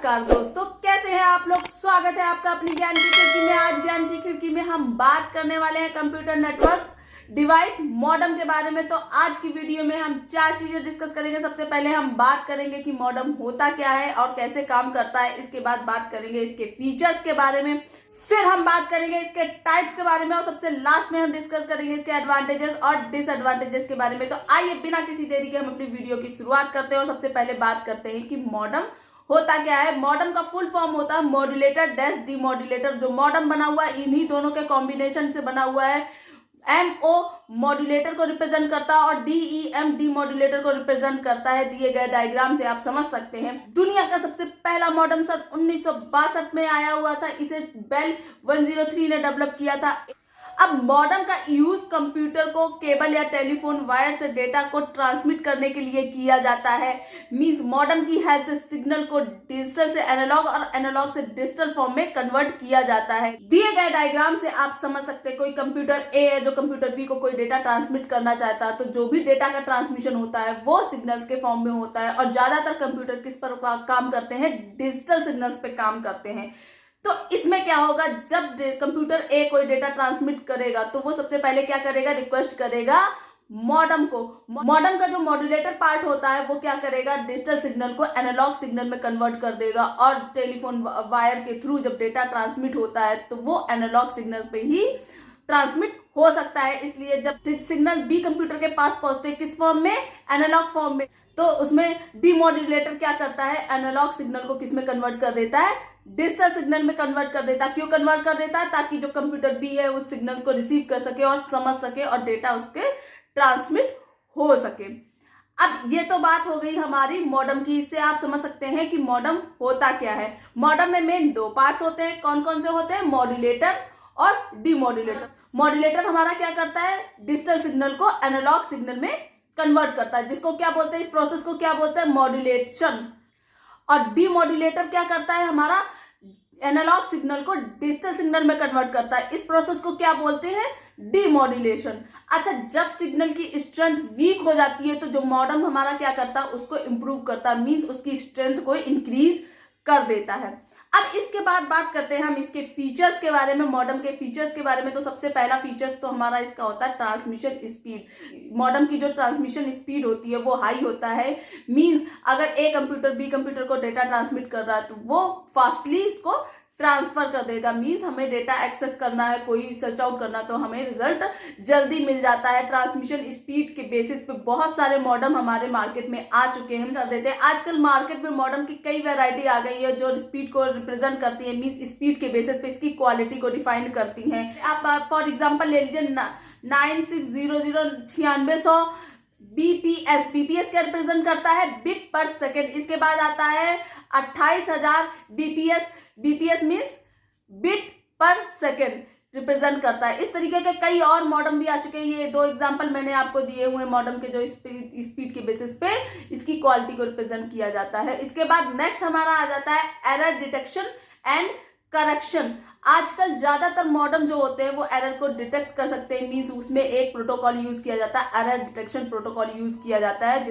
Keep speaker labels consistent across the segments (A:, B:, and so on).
A: नमस्कार दोस्तों, कैसे हैं आप लोग। स्वागत है आपका अपनी ज्ञान की खिड़की में। आज ज्ञान की खिड़की में हम बात करने वाले हैं कंप्यूटर नेटवर्क डिवाइस मॉडेम के बारे में। तो आज की वीडियो में हम 4 चीजें डिस्कस करेंगे। सबसे पहले हम बात करेंगे कि मॉडेम होता क्या है और कैसे काम करता है। इसके बाद बात करेंगे इसके फीचर्स के बारे में, फिर हम बात करेंगे इसके टाइप्स के बारे में और सबसे लास्ट में हम डिस्कस करेंगे इसके एडवांटेजेस और डिसएडवांटेजेस के बारे में। तो आइए बिना किसी देरी के हम अपनी वीडियो की शुरुआत करते हैं और सबसे पहले बात करते हैं कि मॉडेम होता क्या है। मॉडेम का फुल फॉर्म होता है मॉड्यूलेटर डैश डीमॉड्यूलेटर। जो मॉडेम बना हुआ है इन्हीं दोनों के कॉम्बिनेशन से बना हुआ है। MO मॉड्यूलेटर को रिप्रेजेंट करता है और DEM डीमॉड्यूलेटर को रिप्रेजेंट करता है। दिए गए डायग्राम से आप समझ सकते हैं। दुनिया का सबसे पहला मॉडेम सन 1962 में आया हुआ था। इसे बेल 103 ने डेवलप किया था। अब मॉडेम का यूज कंप्यूटर को केबल या टेलीफोन वायर से डेटा को ट्रांसमिट करने के लिए किया जाता है। मींस मॉडेम की हेल्प से सिग्नल को डिजिटल से एनालॉग और एनालॉग से डिजिटल फॉर्म में कन्वर्ट किया जाता है। दिए गए डायग्राम से आप समझ सकते हैं कोई कंप्यूटर ए है जो कंप्यूटर बी को कोई डेटा ट्रांसमिट करना चाहता है, तो जो भी डेटा का ट्रांसमिशन होता है वो सिग्नल्स के फॉर्म में होता है। और ज्यादातर कंप्यूटर किस पर काम करते हैं, डिजिटल सिग्नल्स पे काम करते हैं। तो इसमें क्या होगा, जब कंप्यूटर ए कोई डेटा ट्रांसमिट करेगा तो वो सबसे पहले क्या करेगा, रिक्वेस्ट करेगा मॉडेम को। मॉडेम का जो मॉड्यूलेटर पार्ट होता है वो क्या करेगा, डिजिटल सिग्नल को एनालॉग सिग्नल में कन्वर्ट कर देगा। और टेलीफोन वायर के थ्रू जब डेटा ट्रांसमिट होता है तो वो एनालॉग सिग्नल पे ही ट्रांसमिट हो सकता है। इसलिए जब सिग्नल बी कंप्यूटर के पास पहुंचते हैं किस फॉर्म में, एनालॉग फॉर्म में, तो उसमें डीमॉड्यूलेटर क्या करता है, एनालॉग सिग्नल को किस में कन्वर्ट कर देता है, डिजिटल सिग्नल में कन्वर्ट कर देता है। क्यों कन्वर्ट कर देता है, ताकि जो कंप्यूटर बी है उस सिग्नल को रिसीव कर सके और समझ सके और डेटा उसके ट्रांसमिट हो सके। अब ये तो बात हो गई हमारी मॉडेम की। इससे आप समझ सकते हैं कि मॉडेम होता क्या है। मॉडेम में मेन 2 पार्ट्स होते हैं। कौन कौन से होते हैं, मॉड्यूलेटर और डीमॉड्यूलेटर। मॉड्यूलेटर हमारा क्या करता है, डिजिटल सिग्नल को एनालॉग सिग्नल में कन्वर्ट करता है, जिसको क्या बोलते हैं, इस प्रोसेस को क्या बोलते हैं, मॉड्यूलेशन। और डीमॉड्यूलेटर क्या करता है, हमारा एनालॉग सिग्नल को डिजिटल सिग्नल में कन्वर्ट करता है। इस प्रोसेस को क्या बोलते हैं, डीमॉड्यूलेशन। अच्छा, जब सिग्नल की स्ट्रेंथ वीक हो जाती है तो जो मॉडेम हमारा क्या करता है, उसको इंप्रूव करता है। मींस उसकी स्ट्रेंथ को इंक्रीज कर देता है। अब इसके बाद बात करते हैं हम इसके फीचर्स के बारे में, मॉडेम के फीचर्स के बारे में। तो सबसे पहला फीचर्स तो हमारा इसका होता है ट्रांसमिशन स्पीड। मॉडेम की जो ट्रांसमिशन स्पीड होती है वो हाई होता है। मींस अगर ए कंप्यूटर बी कंप्यूटर को डेटा ट्रांसमिट कर रहा है तो वो फास्टली इसको ट्रांसफर कर देगा। मींस हमें डेटा एक्सेस करना है, कोई सर्च आउट करना, तो हमें रिजल्ट जल्दी मिल जाता है। ट्रांसमिशन स्पीड के बेसिस पे बहुत सारे मॉडेम हमारे मार्केट में आ चुके हैं। हम कर देते हैं, आजकल मार्केट में मॉडेम की कई वैरायटी आ गई है जो स्पीड को रिप्रेजेंट करती है। मींस स्पीड के बेसिस पे इसकी क्वालिटी को डिफाइन करती है। आप फॉर एग्जाम्पल ले लीजिए 9600 बीपीएस क्या रिप्रेजेंट करता है, बिट पर सेकेंड। इसके बाद आता है 28,000 बीपीएस मीन्स बिट पर सेकेंड रिप्रेजेंट करता है। इस तरीके के कई और मॉडेम भी आ चुके हैं। ये 2 एग्जांपल मैंने आपको दिए हुए मॉडेम के जो स्पीड के बेसिस पे इसकी क्वालिटी को रिप्रेजेंट किया जाता है। इसके बाद नेक्स्ट हमारा आ जाता है एरर डिटेक्शन एंड करेक्शन। आजकल ज्यादातर मॉडेम जो होते हैं वो एरर को डिटेक्ट कर सकते हैं। मींस उसमें एक प्रोटोकॉल यूज किया जाता है, एरर डिटेक्शन प्रोटोकॉल यूज किया जाता है,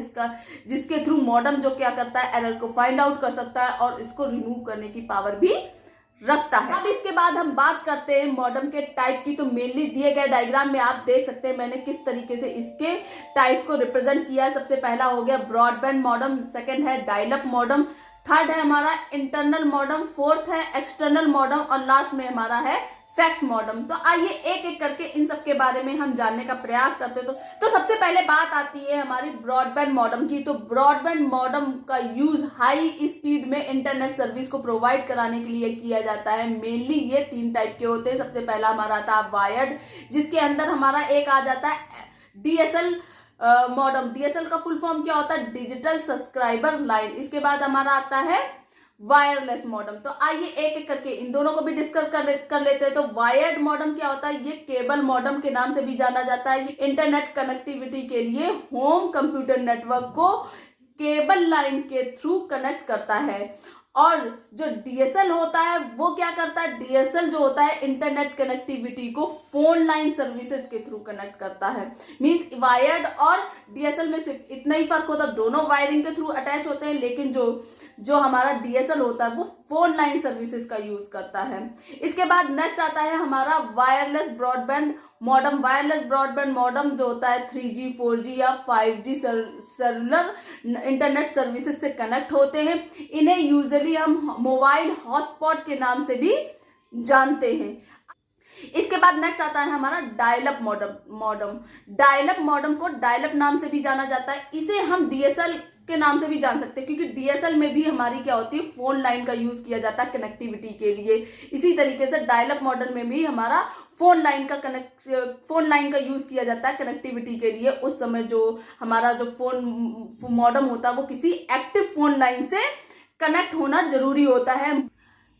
A: जिसके थ्रू मॉडेम जो क्या करता है, एरर को फाइंड आउट कर सकता है और इसको रिमूव करने की पावर भी रखता है। अब इसके बाद हम बात करते हैं मॉडेम के टाइप की। तो मेनली दिए गए डायग्राम में आप देख सकते हैं मैंने किस तरीके से इसके टाइप्स को रिप्रेजेंट किया है। सबसे पहला हो गया ब्रॉडबैंड मॉडेम, सेकंड है डायल अप मॉडेम, थर्ड है हमारा इंटरनल मॉडेम, फोर्थ है एक्सटर्नल मॉडेम और लास्ट में हमारा है फैक्स मॉडेम। तो आइए एक एक करके इन सब के बारे में हम जानने का प्रयास करते हैं। तो सबसे पहले बात आती है हमारी ब्रॉडबैंड मॉडेम की। तो ब्रॉडबैंड मॉडेम का यूज हाई स्पीड में इंटरनेट सर्विस को प्रोवाइड कराने के लिए किया जाता है। मेनली ये 3 टाइप के होते हैं। सबसे पहला हमारा आता है वायर्ड, जिसके अंदर हमारा एक आ जाता है डीएसएल मॉडेम। डीएसएल का फुल फॉर्म क्या होता है, डिजिटल सब्सक्राइबर लाइन। इसके बाद हमारा आता है वायरलेस मॉडेम। तो आइए एक एक करके इन दोनों को भी डिस्कस कर लेते हैं। तो वायर्ड मॉडेम क्या होता है, ये केबल मॉडेम के नाम से भी जाना जाता है। ये इंटरनेट कनेक्टिविटी के लिए होम कंप्यूटर नेटवर्क को केबल लाइन के थ्रू कनेक्ट करता है। और जो डीएसएल होता है वो क्या करता है, डीएसएल जो होता है इंटरनेट कनेक्टिविटी को फोन लाइन सर्विसेज के थ्रू कनेक्ट करता है। मींस वायर्ड और डीएसएल में सिर्फ इतना ही फर्क होता है, दोनों वायरिंग के थ्रू अटैच होते हैं, लेकिन जो हमारा डीएसएल होता है वो फोन लाइन सर्विसेज का यूज करता है। इसके बाद नेक्स्ट आता है हमारा wireless broadband modem. Wireless broadband modem जो होता है 3G 4G या 5G सेलुलर इंटरनेट सर्विसेज से कनेक्ट होते हैं। इन्हें यूजुअली हम मोबाइल हॉटस्पॉट के नाम से भी जानते हैं। इसके बाद नेक्स्ट आता है हमारा dial up modem. Dial up modem को डायल अप नाम से भी जाना जाता है। इसे हम डीएसएल के नाम से भी जान सकते हैं, क्योंकि डीएसएल में भी हमारी क्या होती है, फोन लाइन का यूज किया जाता है कनेक्टिविटी के लिए। इसी तरीके से डायल अप मॉडल में भी हमारा फोन लाइन का यूज किया जाता है कनेक्टिविटी के लिए। उस समय जो हमारा जो फोन मॉडम होता है वो किसी एक्टिव फोन लाइन से कनेक्ट होना जरूरी होता है।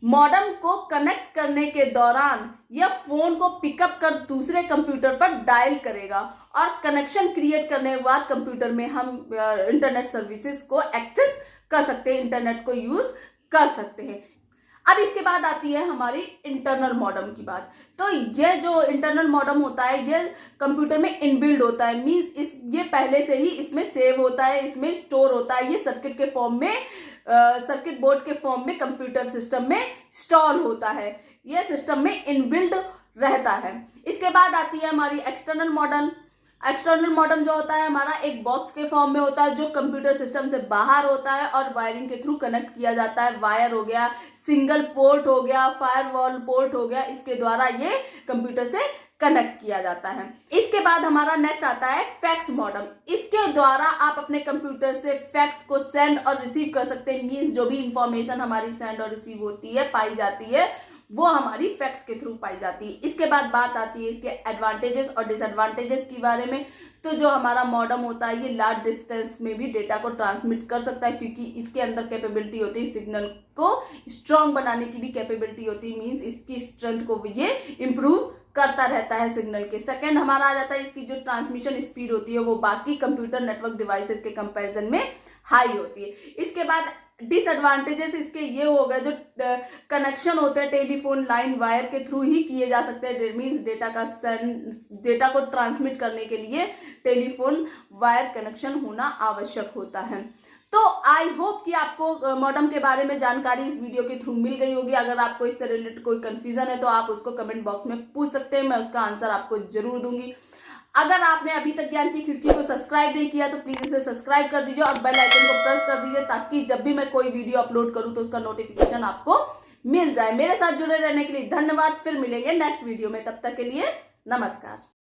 A: मॉडम को कनेक्ट करने के दौरान यह फोन को पिकअप कर दूसरे कंप्यूटर पर डायल करेगा और कनेक्शन क्रिएट करने के बाद कंप्यूटर में हम इंटरनेट सर्विसेज को एक्सेस कर सकते हैं, इंटरनेट को यूज कर सकते हैं। अब इसके बाद आती है हमारी इंटरनल मॉडम की बात। तो ये जो इंटरनल मॉडम होता है ये कंप्यूटर में इनबिल्ड होता है। मींस ये पहले से ही इसमें सेव होता है, इसमें स्टोर होता है। ये सर्किट के फॉर्म में सर्किट बोर्ड के फॉर्म में कंप्यूटर सिस्टम में स्टोर होता है। ये सिस्टम में इनबिल्ड रहता है। इसके बाद आती है हमारी एक्सटर्नल मॉडम। एक्सटर्नल मॉडम जो होता है हमारा एक बॉक्स के फॉर्म में होता है जो कंप्यूटर सिस्टम से बाहर होता है और वायरिंग के थ्रू कनेक्ट किया जाता है। वायर हो गया, सिंगल पोर्ट हो गया, फायरवॉल पोर्ट हो गया, इसके द्वारा ये कंप्यूटर से कनेक्ट किया जाता है। इसके बाद हमारा नेक्स्ट आता है फैक्स मॉडम। इसके द्वारा आप अपने कंप्यूटर से फैक्स को सेंड और रिसीव कर सकते हैं। मींस जो भी इंफॉर्मेशन हमारी सेंड और रिसीव होती है, पाई जाती है, वो हमारी फैक्स के थ्रू पाई जाती है। इसके बाद बात आती है इसके एडवांटेजेस और डिसएडवांटेजेस के बारे में। तो जो हमारा मॉडम होता है ये लार्ज डिस्टेंस में भी डेटा को ट्रांसमिट कर सकता है, क्योंकि इसके अंदर कैपेबिलिटी होती है सिग्नल को स्ट्रॉन्ग बनाने की भी कैपेबिलिटी होती है। मींस इसकी स्ट्रेंथ को ये इंप्रूव करता रहता है सिग्नल के। सेकंड हमारा आ जाता है इसकी जो ट्रांसमिशन स्पीड होती है वो बाकी कंप्यूटर नेटवर्क डिवाइसेस के कंपैरिजन में हाई होती है। इसके बाद डिसएडवांटेजेस इसके ये हो गए, जो कनेक्शन होते हैं टेलीफोन लाइन वायर के थ्रू ही किए जा सकते हैं। मींस डेटा को ट्रांसमिट करने के लिए टेलीफोन वायर कनेक्शन होना आवश्यक होता है। तो आई होप कि आपको मॉडम के बारे में जानकारी इस वीडियो के थ्रू मिल गई होगी। अगर आपको इससे रिलेटेड कोई कंफ्यूजन है तो आप उसको कमेंट बॉक्स में पूछ सकते हैं, मैं उसका आंसर आपको जरूर दूंगी। अगर आपने अभी तक ज्ञान की खिड़की को सब्सक्राइब नहीं किया तो प्लीज इसे सब्सक्राइब कर दीजिए और बेल आइकन को प्रेस कर दीजिए, ताकि जब भी मैं कोई वीडियो अपलोड करूं तो उसका नोटिफिकेशन आपको मिल जाए। मेरे साथ जुड़े रहने के लिए धन्यवाद। फिर मिलेंगे नेक्स्ट वीडियो में, तब तक के लिए नमस्कार।